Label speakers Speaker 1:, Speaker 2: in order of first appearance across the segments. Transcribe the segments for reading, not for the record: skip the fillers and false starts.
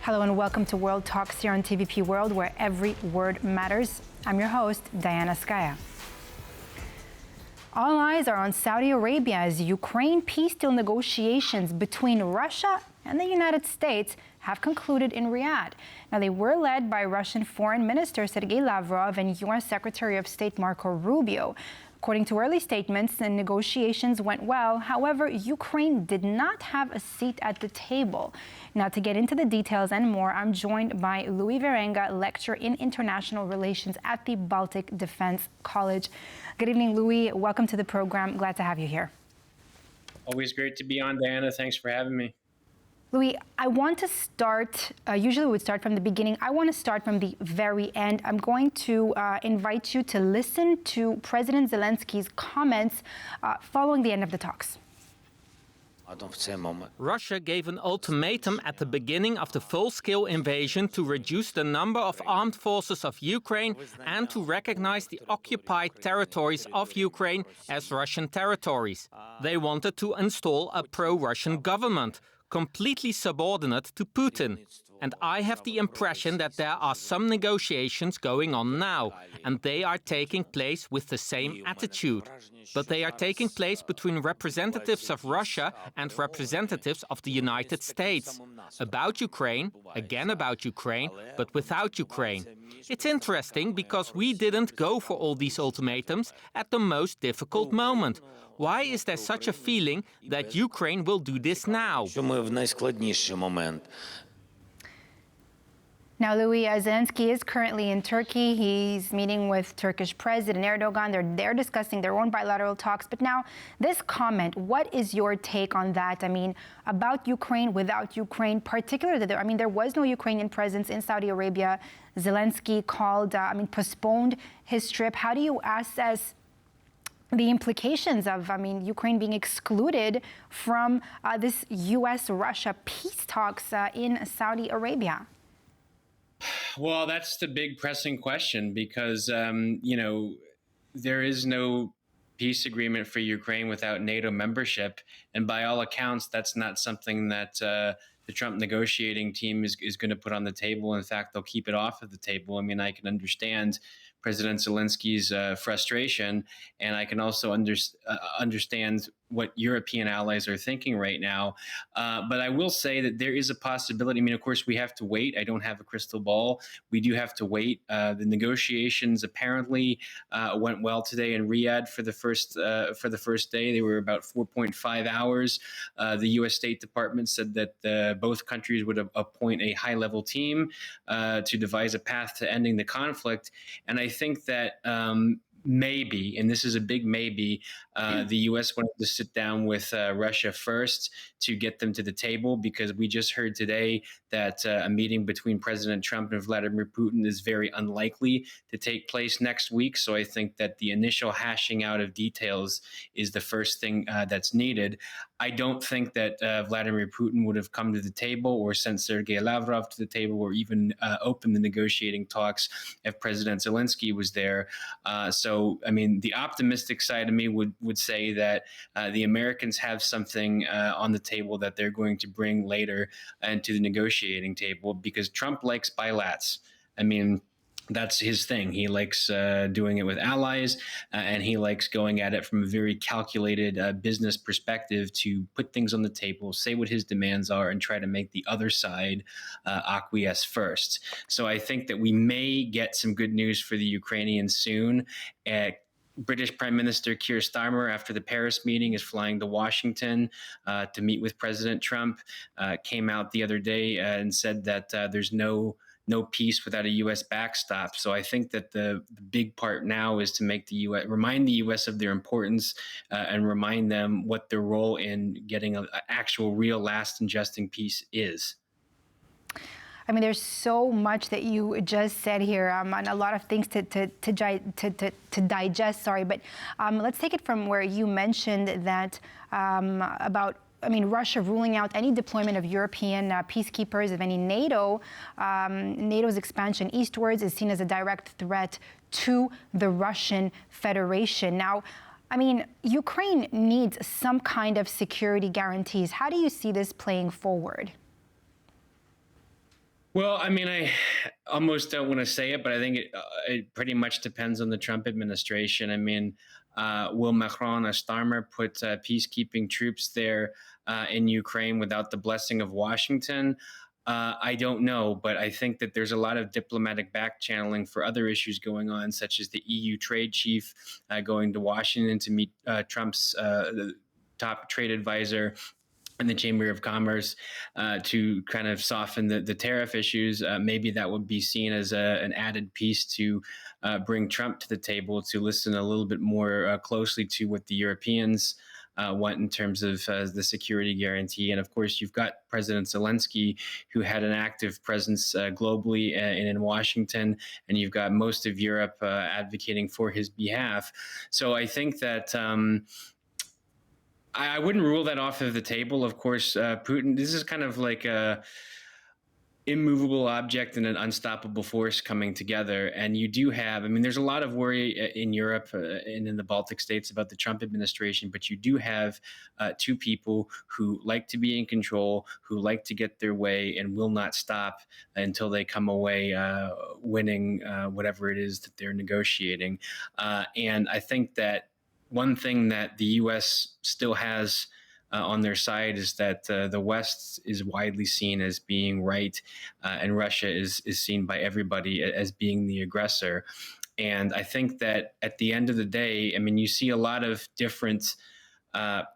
Speaker 1: Hello and welcome to World Talks here on TVP World, where every word matters. I'm your host, Diana Skaya. All eyes are on Saudi Arabia as Ukraine peace deal negotiations between Russia and the United States have concluded in Riyadh. Now, they were led by Russian Foreign Minister Sergey Lavrov and U.S. Secretary of State Marco Rubio. According to early statements, the negotiations went well. However, Ukraine did not have a seat at the table. Now, to get into the details and more, I'm joined by Wierenga, lecturer in international relations at the Baltic Defence College. Good evening, Louis. Welcome to the program. Glad to have you here.
Speaker 2: Always great to be on, Diana. Thanks for having me.
Speaker 1: Louis, I want to start, usually we would start from the beginning. I want to start from the very end. I'm going to invite you to listen to President Zelenskyy's comments following the end of the talks.
Speaker 3: Russia gave an ultimatum at the beginning of the full-scale invasion to reduce the number of armed forces of Ukraine and to recognize the occupied territories of Ukraine as Russian territories. They wanted to install a pro-Russian government, completely subordinate to Putin. And I have the impression that there are some negotiations going on now, and they are taking place with the same attitude. But they are taking place between representatives of Russia and representatives of the United States. About Ukraine, again about Ukraine, but without Ukraine. It's interesting because we didn't go for all these ultimatums at the most difficult moment. Why is there such a feeling that Ukraine will do this now?
Speaker 1: Now, Louis, Zelenskyy is currently in Turkey. He's meeting with Turkish President Erdogan. They're discussing their own bilateral talks. But now, this comment, what is your take on that? I mean, about Ukraine, without Ukraine, particularly, there was no Ukrainian presence in Saudi Arabia. Zelenskyy postponed his trip. How do you assess the implications of, Ukraine being excluded from this U.S.-Russia peace talks in Saudi Arabia?
Speaker 2: Well, that's the big pressing question because, there is no peace agreement for Ukraine without NATO membership. And by all accounts, that's not something that the Trump negotiating team is going to put on the table. In fact, they'll keep it off of the table. I can understand President Zelenskyy's frustration, and I can also understand what European allies are thinking right now. But I will say that there is a possibility. Of course, we have to wait. I don't have a crystal ball. We do have to wait. The negotiations apparently went well today in Riyadh for the first day. They were about 4.5 hours. The U.S. State Department said that both countries would appoint a high-level team to devise a path to ending the conflict. And I think that maybe, and this is a big maybe, the U.S. wanted to sit down with Russia first to get them to the table, because we just heard today that a meeting between President Trump and Vladimir Putin is very unlikely to take place next week. So I think that the initial hashing out of details is the first thing that's needed. I don't think that Vladimir Putin would have come to the table or sent Sergey Lavrov to the table or even opened the negotiating talks if President Zelenskyy was there. So, the optimistic side of me would say that the Americans have something on the table that they're going to bring later into the negotiating table, because Trump likes bilats. That's his thing. He likes doing it with allies, and he likes going at it from a very calculated business perspective to put things on the table, say what his demands are, and try to make the other side acquiesce first. So I think that we may get some good news for the Ukrainians soon. British Prime Minister Keir Starmer, after the Paris meeting, is flying to Washington to meet with President Trump. Came out the other day and said that there's no peace without a U.S. backstop. So I think that the big part now is to make remind the U.S. of their importance and remind them what their role in getting an actual, real, lasting peace is.
Speaker 1: There's so much that you just said here, and a lot of things to digest. Sorry, but let's take it from where you mentioned that about Russia ruling out any deployment of European peacekeepers, of any NATO's expansion eastwards is seen as a direct threat to the Russian Federation. Now, Ukraine needs some kind of security guarantees. How do you see this playing forward?
Speaker 2: Well, I mean, I almost don't want to say it, but I think it pretty much depends on the Trump administration. I mean, will Macron or Starmer put peacekeeping troops there in Ukraine without the blessing of Washington? I don't know, but I think that there's a lot of diplomatic back channeling for other issues going on, such as the EU trade chief going to Washington to meet Trump's top trade advisor and the Chamber of Commerce to kind of soften the tariff issues. Maybe that would be seen as an added piece to bring Trump to the table to listen a little bit more closely to what the Europeans want in terms of the security guarantee. And of course, you've got President Zelenskyy, who had an active presence globally and in Washington, and you've got most of Europe advocating for his behalf. So I think that I wouldn't rule that off of the table. Of course, Putin, this is kind of like a immovable object and an unstoppable force coming together. And you do have, I mean, there's a lot of worry in Europe and in the Baltic states about the Trump administration, but you do have two people who like to be in control, who like to get their way and will not stop until they come away winning whatever it is that they're negotiating. And I think that one thing that the U.S. still has on their side is that the West is widely seen as being right, and Russia is seen by everybody as being the aggressor. And I think that at the end of the day, I mean, you see a lot of different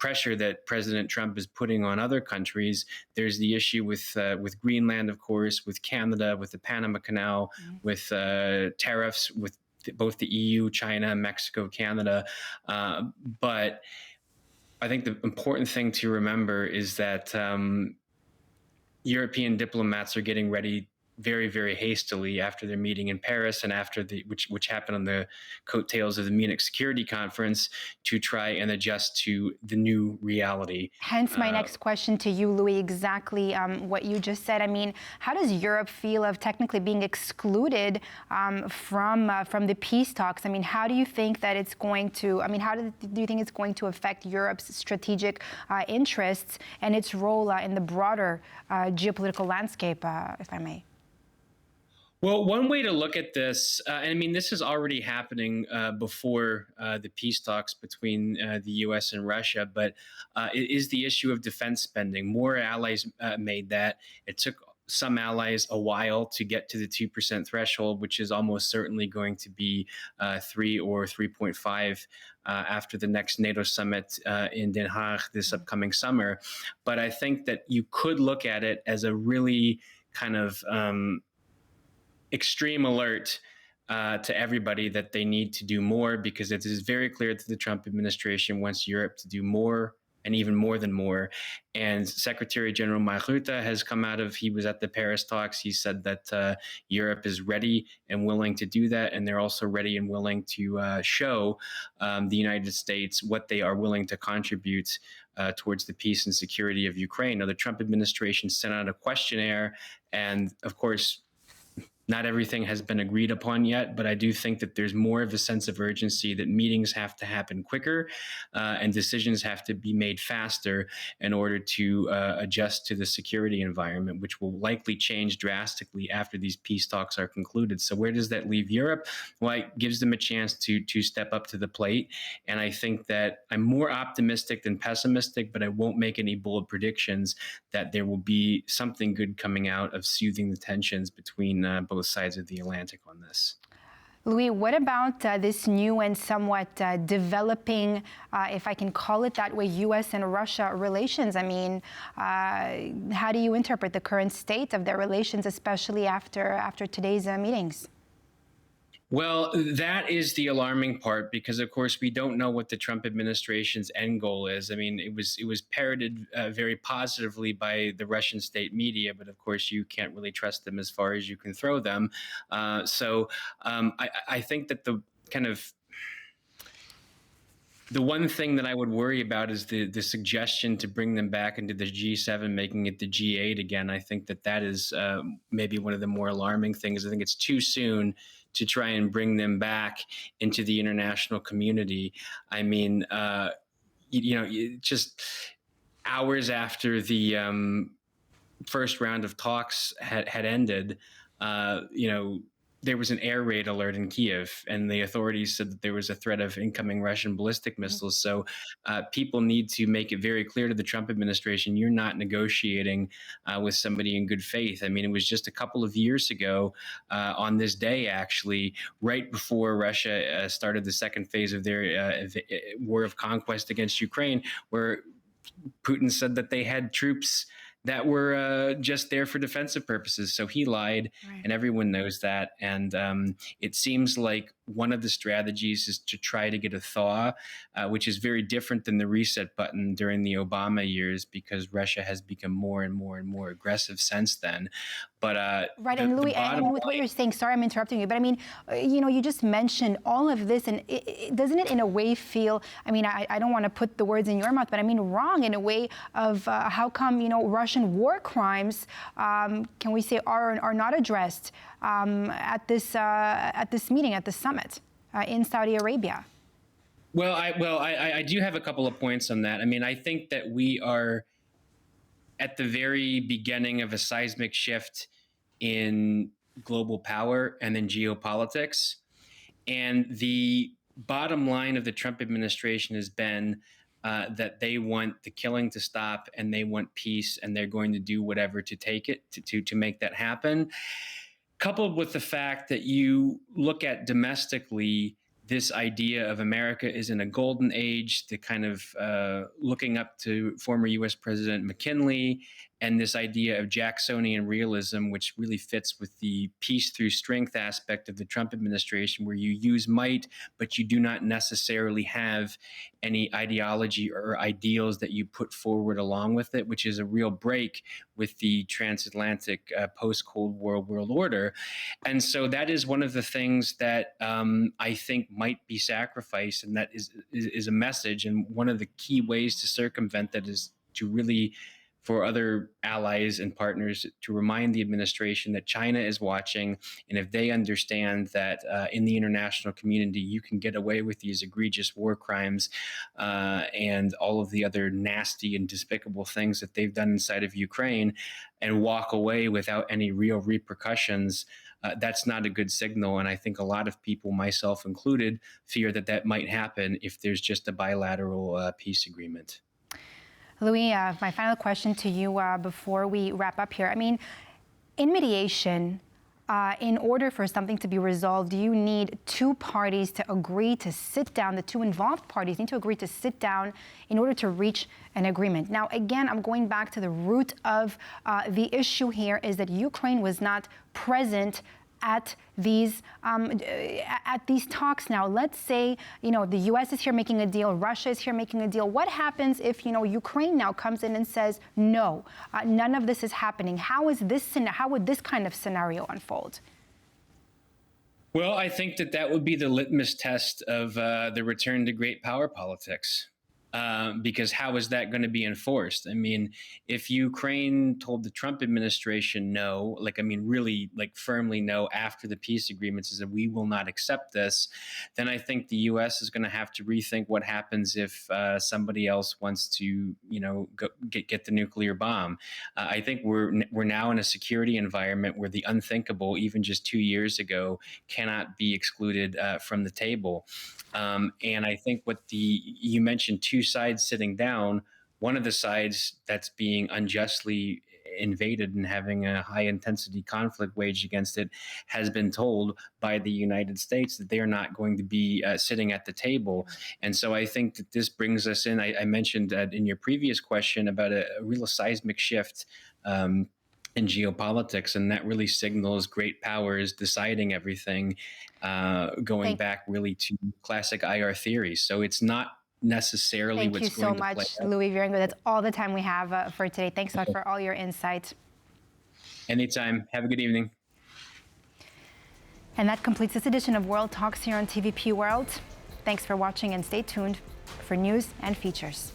Speaker 2: pressure that President Trump is putting on other countries. There's the issue with Greenland, of course, with Canada, with the Panama Canal, with tariffs, with both the EU, China, Mexico, Canada. But I think the important thing to remember is that European diplomats are getting ready very, very hastily after their meeting in Paris and after which happened on the coattails of the Munich Security Conference to try and adjust to the new reality.
Speaker 1: Hence my next question to you, Louis, exactly what you just said. I mean, how does Europe feel of technically being excluded from the peace talks? I mean, how do you think that it's going to, I mean, how do you think it's going to affect Europe's strategic interests and its role in the broader geopolitical landscape, if I may?
Speaker 2: Well, one way to look at this, I mean, this is already happening before the peace talks between the U.S. and Russia, but it is the issue of defense spending. More allies made that. It took some allies a while to get to the 2% threshold, which is almost certainly going to be 3 or 3.5 after the next NATO summit in Den Haag this upcoming summer. But I think that you could look at it as a really kind of extreme alert to everybody that they need to do more, because it is very clear that the Trump administration wants Europe to do more and even more than more. And Secretary General Mark Rutte has come out of, he was at the Paris talks. He said that Europe is ready and willing to do that. And they're also ready and willing to show the United States what they are willing to contribute towards the peace and security of Ukraine. Now, the Trump administration sent out a questionnaire, and of course, not everything has been agreed upon yet, but I do think that there's more of a sense of urgency that meetings have to happen quicker and decisions have to be made faster in order to adjust to the security environment, which will likely change drastically after these peace talks are concluded. So where does that leave Europe? Well, it gives them a chance to step up to the plate. And I think that I'm more optimistic than pessimistic, but I won't make any bold predictions that there will be something good coming out of soothing the tensions between both sides of the Atlantic on this.
Speaker 1: Louis, what about this new and somewhat developing, if I can call it that way, U.S. and Russia relations? I mean, how do you interpret the current state of their relations, especially after today's meetings?
Speaker 2: Well, that is the alarming part, because, of course, we don't know what the Trump administration's end goal is. I mean, it was parroted very positively by the Russian state media, but of course, you can't really trust them as far as you can throw them. So I think that the kind of the one thing that I would worry about is the suggestion to bring them back into the G7, making it the G8 again. I think that is maybe one of the more alarming things. I think it's too soon to try and bring them back into the international community. I mean, just hours after the first round of talks had ended, there was an air raid alert in Kiev, and the authorities said that there was a threat of incoming Russian ballistic missiles. So people need to make it very clear to the Trump administration, you're not negotiating with somebody in good faith. I mean, it was just a couple of years ago on this day, actually, right before Russia started the second phase of their war of conquest against Ukraine, where Putin said that they had troops that were just there for defensive purposes. So he lied, right. And everyone knows that. And it seems like one of the strategies is to try to get a thaw, which is very different than the reset button during the Obama years, because Russia has become more and more and more aggressive since then. But
Speaker 1: right, and Louis, and with what you're saying, sorry, I'm interrupting you, but I mean, you just mentioned all of this, and doesn't it in a way feel, I mean, I don't want to put the words in your mouth, but I mean wrong in a way of how come, Russian war crimes, can we say, are not addressed at this meeting, at the summit in Saudi Arabia?
Speaker 2: Well, I do have a couple of points on that. I mean, I think that we are at the very beginning of a seismic shift in global power and in geopolitics. And the bottom line of the Trump administration has been that they want the killing to stop, and they want peace, and they're going to do whatever to take it to make that happen. Coupled with the fact that you look at domestically, this idea of America is in a golden age, the kind of looking up to former U.S. President McKinley, and this idea of Jacksonian realism, which really fits with the peace through strength aspect of the Trump administration, where you use might, but you do not necessarily have any ideology or ideals that you put forward along with it, which is a real break with the transatlantic post-Cold War world order. And so that is one of the things that I think might be sacrificed, and that is a message. And one of the key ways to circumvent that is to really, for other allies and partners, to remind the administration that China is watching, and if they understand that in the international community you can get away with these egregious war crimes and all of the other nasty and despicable things that they've done inside of Ukraine, and walk away without any real repercussions, that's not a good signal. And I think a lot of people, myself included, fear that that might happen if there's just a bilateral peace agreement.
Speaker 1: Louis, my final question to you before we wrap up here. I mean, in mediation, in order for something to be resolved, you need two parties to agree to sit down. The two involved parties need to agree to sit down in order to reach an agreement. Now, again, I'm going back to the root of the issue here is that Ukraine was not present at these talks. Now, let's say, the U.S. is here making a deal, Russia is here making a deal. What happens if, Ukraine now comes in and says, no, none of this is happening? How would this kind of scenario unfold?
Speaker 2: Well, I think that would be the litmus test of the return to great power politics. Because how is that going to be enforced? I mean, if Ukraine told the Trump administration no, really firmly no after the peace agreements, is that we will not accept this, then I think the U.S. is going to have to rethink what happens if somebody else wants to, get the nuclear bomb. I think we're now in a security environment where the unthinkable, even just 2 years ago, cannot be excluded from the table. And I think you mentioned two sides sitting down. One of the sides that's being unjustly invaded and having a high intensity conflict waged against it has been told by the United States that they are not going to be sitting at the table. And so I think that this brings us in. I mentioned in your previous question about a real seismic shift in geopolitics, and that really signals great powers deciding everything, going back really to classic IR theory. So it's not necessarily what's going to play out.
Speaker 1: Thank you so much, Louis Wierenga. That's all the time we have for today. Thanks a lot for all your insights.
Speaker 2: Anytime. Have a good evening.
Speaker 1: And that completes this edition of World Talks here on TVP World. Thanks for watching, and stay tuned for news and features.